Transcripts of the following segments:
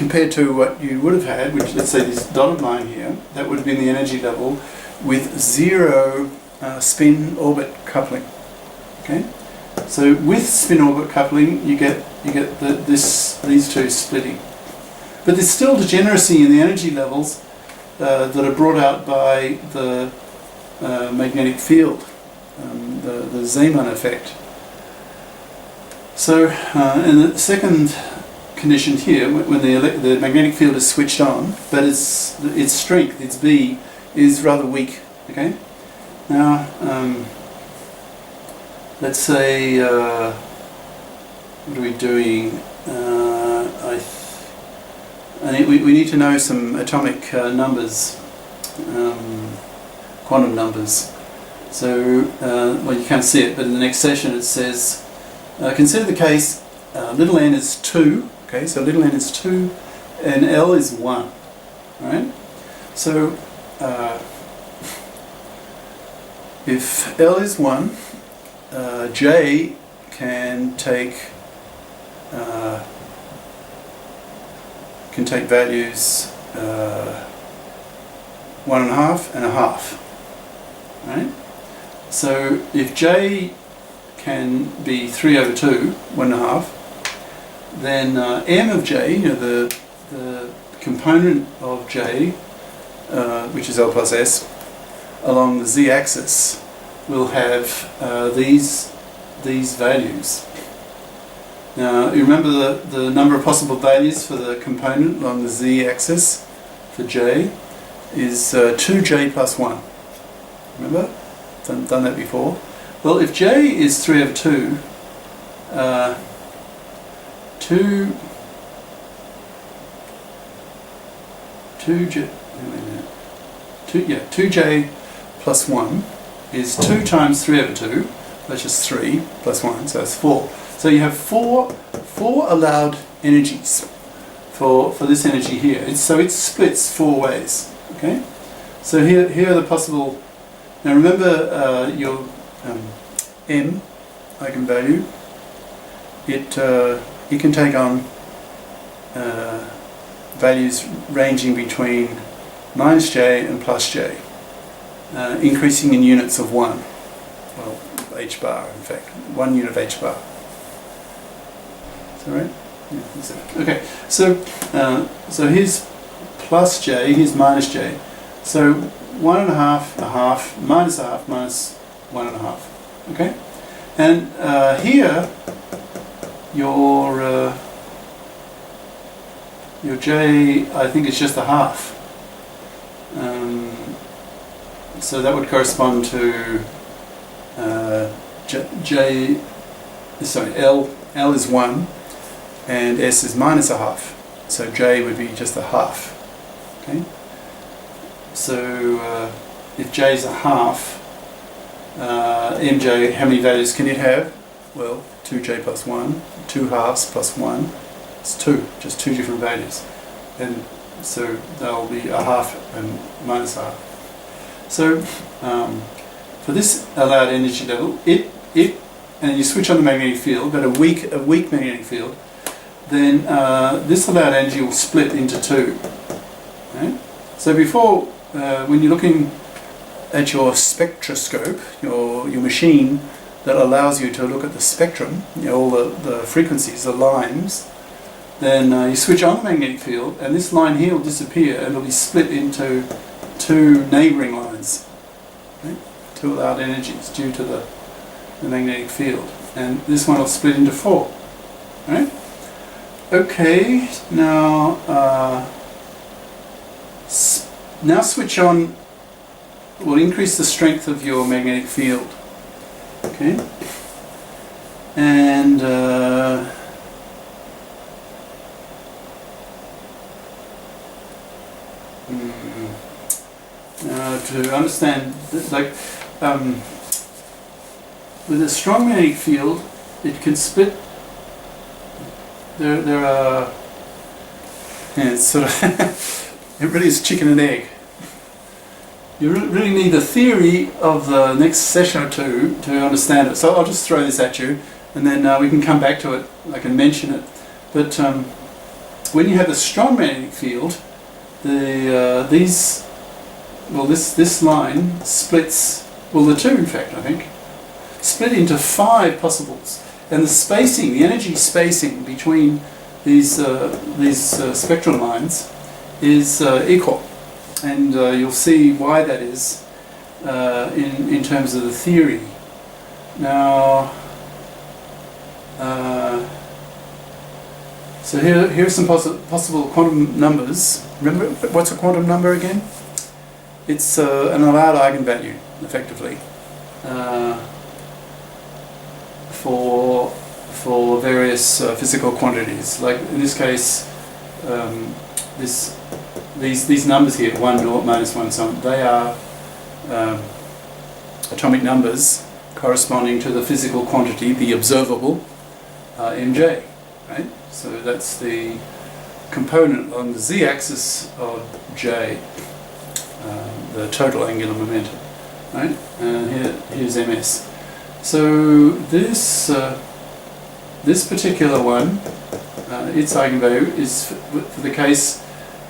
compared to what you would have had, which, let's say this dotted line here, that would have been the energy level with zero spin orbit coupling. Okay, so with spin orbit coupling, you get these two splitting, but there's still degeneracy in the energy levels that are brought out by the magnetic field, the Zeeman effect. So, in the second condition here, when the magnetic field is switched on, but its strength, its B, is rather weak. Okay. Now, let's say, what are we doing? We need to know some atomic numbers, quantum numbers. So, well, you can't see it, but in the next session it says, consider the case little n is 2. Okay, so little n is 2, and L is 1. Right? So, if L is 1, J can take values 1.5 and 1/2. Right? So if J can be 3/2, 1.5, then M of J, the component of J, which is L plus S, along the z-axis, will have these values. Now, you remember the number of possible values for the component along the z-axis for J is 2J plus 1. Remember? Done that before. Well, if J is 3/2, 2J plus 1 is 2 times 3/2, that's just 3 plus 1, so that's 4. So you have four allowed energies for this energy here. So it splits 4 ways. Okay. So here are the possible. Now remember your M eigenvalue. It can take on values ranging between -J and +J, increasing in units of 1. Well, h bar, in fact, 1 unit of h bar. Is that right? Yeah, that's it. Okay, so here's +J, here's -J. So 1.5, 1/2, -1/2, -1.5. Okay, and here your J, I think, is just 1/2. So that would correspond to L is 1 and S is -1/2. So J would be just 1/2. Okay. So if J is 1/2, MJ, how many values can it have? Well, 2J plus 1, 2 halves plus 1, it's 2, just 2 different values. And so they'll be 1/2 and -1/2. So for this allowed energy level, and you switch on the magnetic field, but a weak magnetic field, then this allowed energy will split into 2. Right? So before, when you're looking at your spectroscope, your machine that allows you to look at the spectrum, all the frequencies, the lines, then you switch on the magnetic field, and this line here will disappear, and it'll be split into 2 neighbouring lines. Right? 2 allowed energies due to the magnetic field, and this one will split into 4. Right? Okay, now switch on. Will increase the strength of your magnetic field. Okay, and now to understand, like with a strong magnetic field, it can split. There are. Yeah, it's sort of. It really is chicken and egg. You really need the theory of the next session or 2 to understand it. So I'll just throw this at you, and then we can come back to it. I can mention it. But when you have a strong magnetic field, this line splits, well, the two in fact, I think, split into 5 possibles, and the spacing, the energy spacing between these spectral lines is equal, and you'll see why that is in terms of the theory. Now, so here are some possible quantum numbers. Remember, what's a quantum number again? It's an allowed eigenvalue, effectively, for various physical quantities. Like in this case, these numbers here, 1, 0, minus 1, so on, they are atomic numbers corresponding to the physical quantity, the observable, mj, right? So that's the component on the z-axis of j, the total angular momentum, right? And here's ms. So this particular one, its eigenvalue is for the case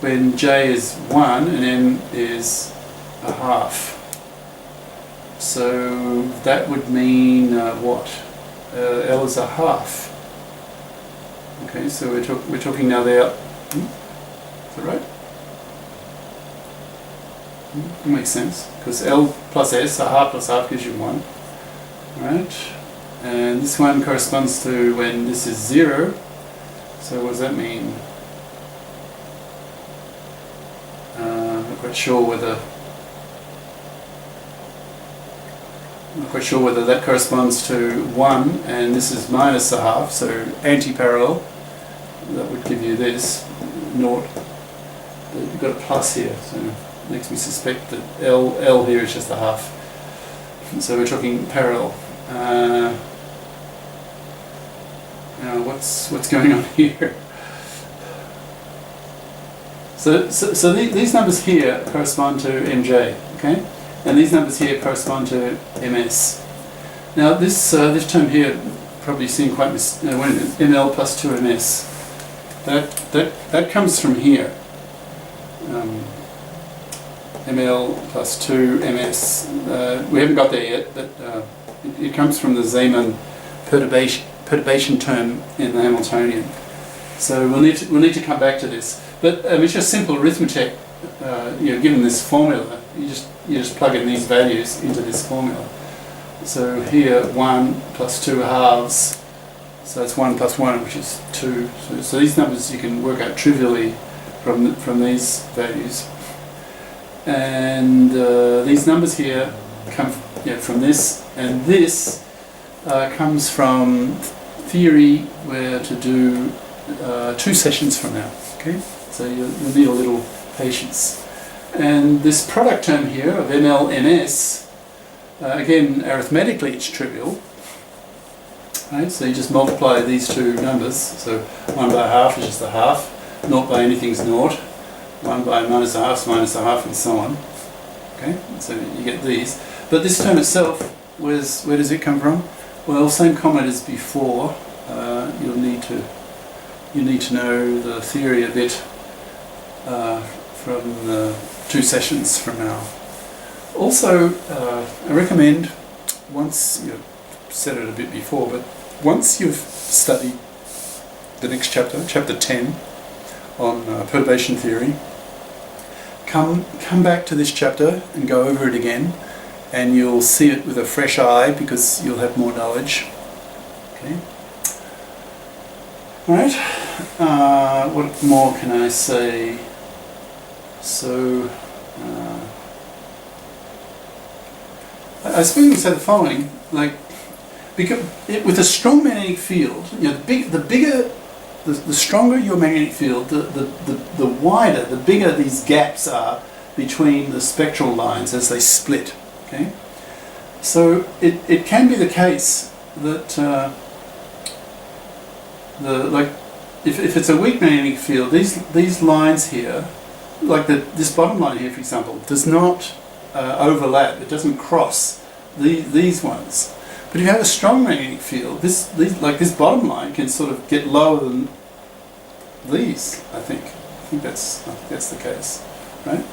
when j is 1 and m is a half. So that would mean what? L is a half. Okay, so we're talking now there. Is that right? That makes sense, because L plus S, a half plus half gives you 1. Right? And this one corresponds to when this is 0. So what does that mean? I'm not quite sure whether that corresponds to 1, and this is minus a half, so anti-parallel. That would give you this, 0. You've got a plus here, so it makes me suspect that L here is just a half. So we're talking parallel. Now what's going on here? So these numbers here correspond to mj, okay, and these numbers here correspond to ms. Now this term here probably seemed quite ml plus 2ms. That comes from here. ml plus 2ms. We haven't got there yet, but it comes from the Zeeman perturbation term in the Hamiltonian. So we'll need to come back to this. But it's just simple arithmetic. Given this formula, you just plug in these values into this formula. So here 1 plus 2 halves. So that's 1 plus 1, which is 2. So these numbers you can work out trivially from these values. And these numbers here come from this, and this comes from theory we're to do 2 sessions from now. Okay, so you'll need a little patience. And this product term here of ml/ms, again arithmetically it's trivial. Right, so you just multiply these two numbers. So 1 by a half is just a half. 0 by anything is 0. 1 by minus a half is minus a half, and so on. Okay, so you get these. But this term itself, where does it come from? Well, same comment as before. You need to know the theory a bit from the 2 sessions from now. Also, I recommend, once you've said it a bit before, but once you've studied the next chapter, chapter 10, on perturbation theory, come back to this chapter and go over it again, and you'll see it with a fresh eye because you'll have more knowledge. Okay. All right. What more can I say? So, I suppose we can say the following: like, because with a strong magnetic field, the stronger your magnetic field, the wider, the bigger these gaps are between the spectral lines as they split. Okay, so it can be the case that if it's a weak magnetic field, these lines here, like this bottom line here, for example, does not overlap. It doesn't cross these ones. But if you have a strong magnetic field, this bottom line can sort of get lower these, I think. I think that's the case, right?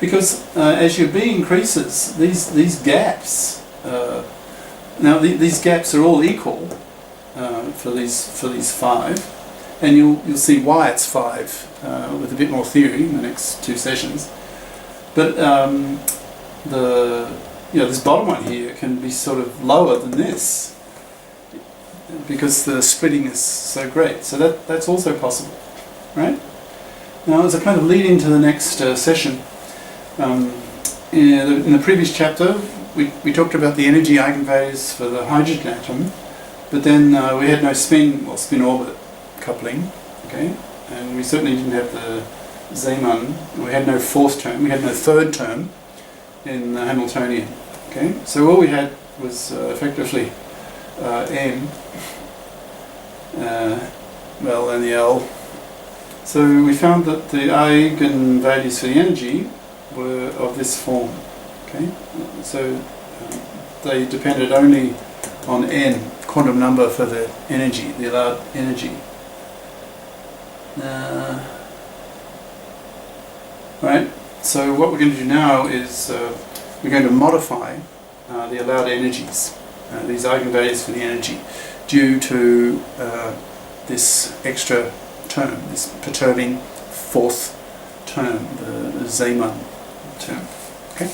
Because as your B increases, these gaps, now these gaps are all equal for these 5, and you'll see why it's 5 with a bit more theory in the next 2 sessions. But this bottom one here can be sort of lower than this because the spreading is so great. So that's also possible, right? Now, as a kind of lead into the next session, in the previous chapter, we talked about the energy eigenvalues for the hydrogen atom, but then we had no spin-orbit coupling, okay? And we certainly didn't have the Zeeman. We had no 4th term. We had no 3rd term in the Hamiltonian, okay? So all we had was effectively M, and the L. So we found that the eigenvalues for the energy were of this form, okay? So they depended only on n, quantum number for the energy, the allowed energy. Right, so what we're going to do now is we're going to modify the allowed energies, these eigenvalues for the energy, due to this extra term, this perturbing 4th term, the Zeeman term. Okay.